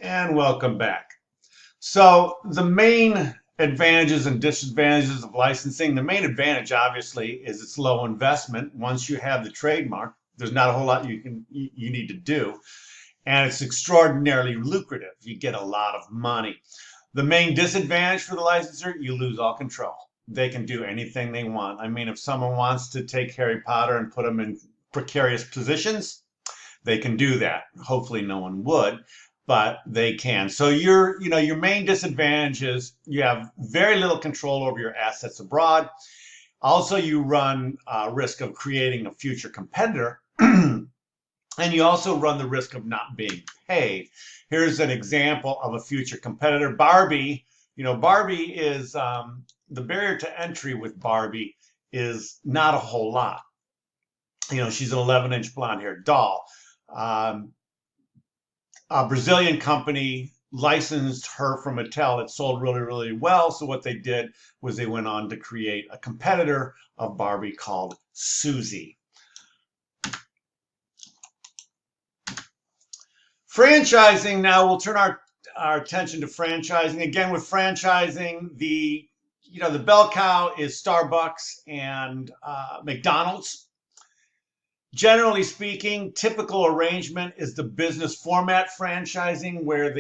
And welcome back. So the main advantages and disadvantages of licensing, the main advantage obviously is it's low investment. Once you have the trademark, there's not a whole lot you need to do, and it's extraordinarily lucrative. You get a lot of money. The main disadvantage for the licensor, you lose all control. They can do anything they want. I mean, if someone wants to take Harry Potter and put him in precarious positions, they can do that. Hopefully no one would, but they can. So your main disadvantage is you have very little control over your assets abroad. Also, you run risk of creating a future competitor. And you also run the risk of not being paid. Here's an example of a future competitor. Barbie, Barbie is the barrier to entry with Barbie is not a whole lot. She's an 11-inch blonde haired doll. Um, a Brazilian company licensed her from Mattel. It sold really, really well. So what they did was they went on to create a competitor of Barbie called Susie. Franchising, now we'll turn our attention to franchising. Again, with franchising, the bell cow is Starbucks and McDonald's. Generally speaking, typical arrangement is the business format franchising, where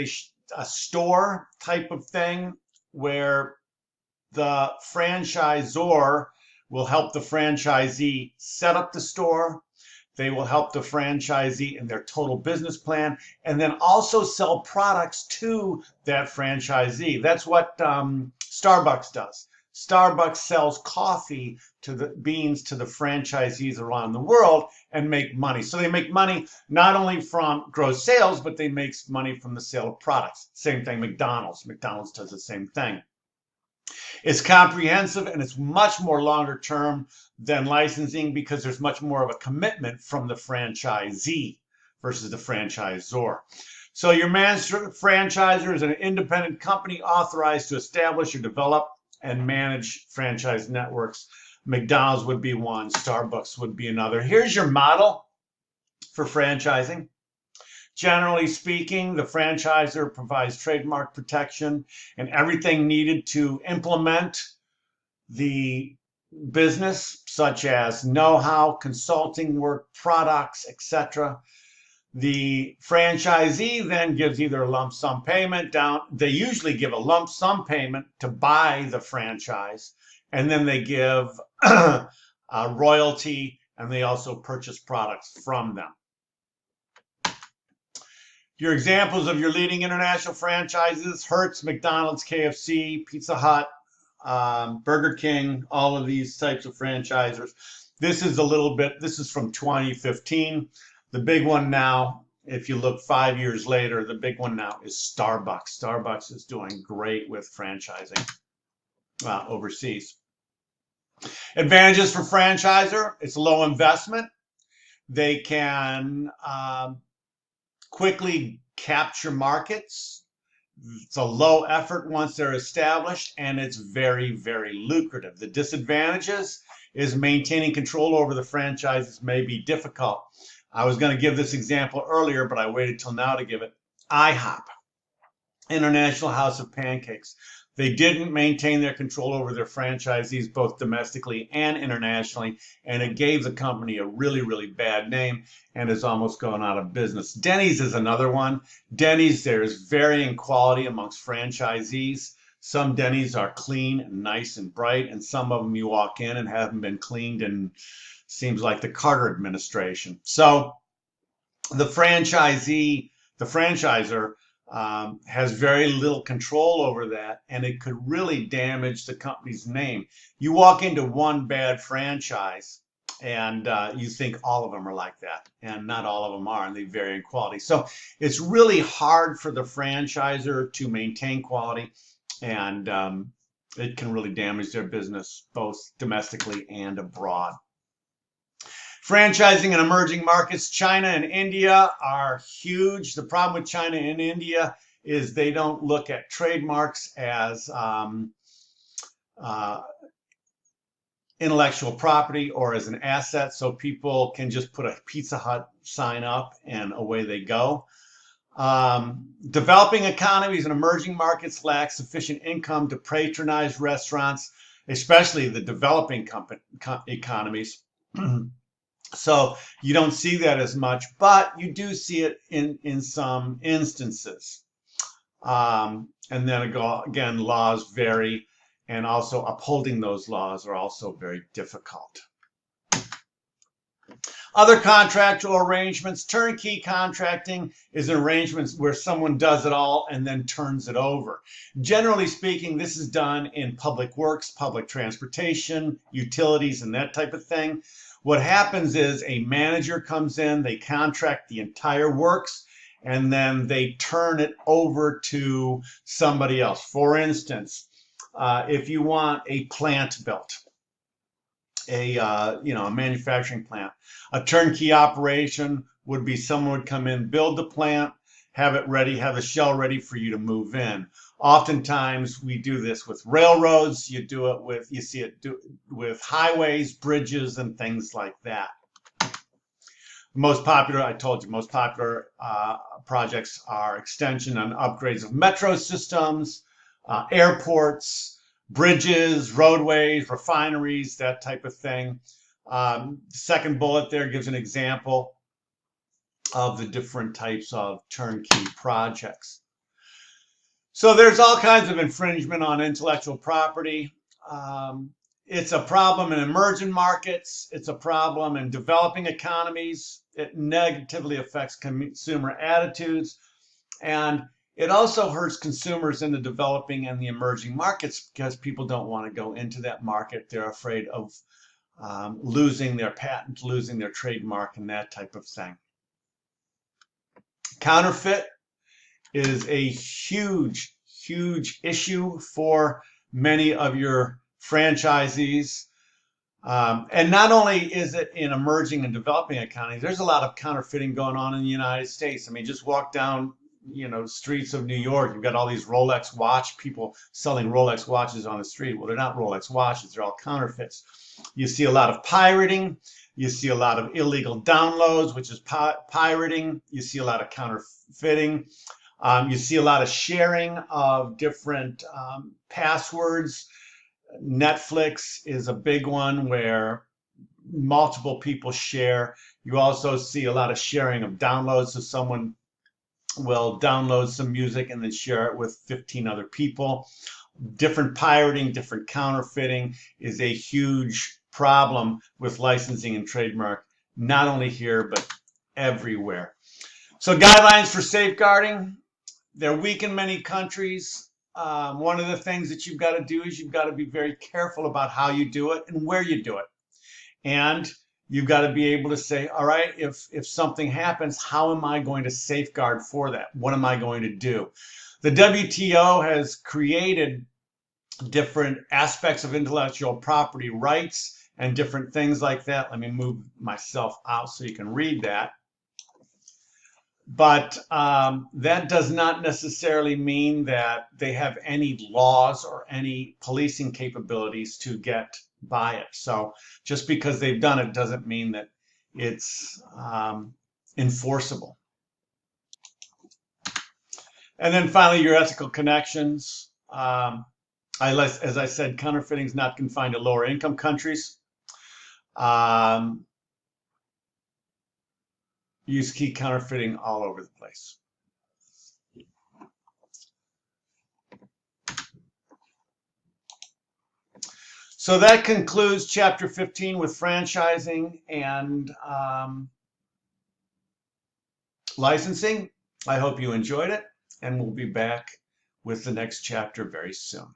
a store type of thing, where the franchisor will help the franchisee set up the store. They will help the franchisee in their total business plan, and then also sell products to that franchisee. That's what Starbucks does. Starbucks sells coffee to the beans to the franchisees around the world and make money. So they make money not only from gross sales, but they make money from the sale of products. Same thing, McDonald's. McDonald's does the same thing. It's comprehensive and it's much more longer term than licensing because there's much more of a commitment from the franchisee versus the franchisor. So your master franchisor is an independent company authorized to establish or develop and manage franchise networks. McDonald's would be one, Starbucks would be another. Here's your model for franchising. Generally speaking, the franchisor provides trademark protection and everything needed to implement the business, such as know-how, consulting work, products, etc. The franchisee then gives either a lump sum payment down. They usually give a lump sum payment to buy the franchise, and then they give a royalty, and they also purchase products from them. Your examples of your leading international franchises: Hertz, McDonald's, KFC, Pizza Hut, Burger King, all of these types of franchisers. This is from 2015. The big one now, if you look 5 years later, the big one now is Starbucks. Starbucks is doing great with franchising overseas. Advantages for franchisor: it's low investment. They can quickly capture markets. It's a low effort once they're established, and it's very, very lucrative. The disadvantages is maintaining control over the franchises may be difficult. I was going to give this example earlier, but I waited till now to give it. IHOP, International House of Pancakes. They didn't maintain their control over their franchisees, both domestically and internationally, and it gave the company a really, really bad name and has almost gone out of business. Denny's is another one. Denny's, there's varying quality amongst franchisees. Some Denny's are clean and nice and bright, and some of them you walk in and haven't been cleaned and seems like the Carter administration. So the franchisor has very little control over that, and it could really damage the company's name. You walk into one bad franchise, and you think all of them are like that, and not all of them are, and they vary in quality. So it's really hard for the franchisor to maintain quality, and it can really damage their business both domestically and abroad. Franchising in emerging markets: China and India are huge. The problem with China and India is they don't look at trademarks as intellectual property or as an asset, so people can just put a Pizza Hut sign up and away they go. Developing economies and emerging markets lack sufficient income to patronize restaurants, especially the developing economies. So you don't see that as much, but you do see it in some instances. And then again, laws vary, and also upholding those laws are also very difficult. Other contractual arrangements. Turnkey contracting is an arrangement where someone does it all and then turns it over. Generally speaking, this is done in public works, public transportation, utilities, and that type of thing. What happens is a manager comes in, they contract the entire works, and then they turn it over to somebody else. For instance, if you want a plant built, a manufacturing plant, a turnkey operation would be someone would come in, build the plant, have it ready, have the shell ready for you to move in. Oftentimes we do this with railroads. You see it with highways, bridges, and things like that. Most popular, I told you, most popular projects are extension and upgrades of metro systems, airports, bridges, roadways, refineries, that type of thing. Second bullet there gives an example of the different types of turnkey projects. So there's all kinds of infringement on intellectual property. It's a problem in emerging markets. It's a problem in developing economies. It negatively affects consumer attitudes. And it also hurts consumers in the developing and the emerging markets because people don't want to go into that market. They're afraid of losing their patent, losing their trademark, and that type of thing. Counterfeit is a huge, huge issue for many of your franchisees. And not only is it in emerging and developing economies, there's a lot of counterfeiting going on in the United States. I mean, just walk down, streets of New York. You've got all these Rolex watch people selling Rolex watches on the street. Well, they're not Rolex watches. They're all counterfeits. You see a lot of pirating. You see a lot of illegal downloads, which is pirating. You see a lot of counterfeiting. You see a lot of sharing of different passwords. Netflix is a big one where multiple people share. You also see a lot of sharing of downloads. So someone will download some music and then share it with 15 other people. Different pirating, different counterfeiting is a huge problem with licensing and trademark, not only here, but everywhere. So guidelines for safeguarding, they're weak in many countries. One of the things that you've got to do is you've got to be very careful about how you do it and where you do it. And you've got to be able to say, all right, if something happens, how am I going to safeguard for that? What am I going to do? The WTO has created different aspects of intellectual property rights and different things like that. Let me move myself out so you can read that. But that does not necessarily mean that they have any laws or any policing capabilities to get by it. So just because they've done it doesn't mean that it's enforceable. And then finally, your ethical connections. As I said, counterfeiting is not confined to lower income countries. You see counterfeiting all over the place. So that concludes chapter 15 with franchising and licensing. I hope you enjoyed it, and we'll be back with the next chapter very soon.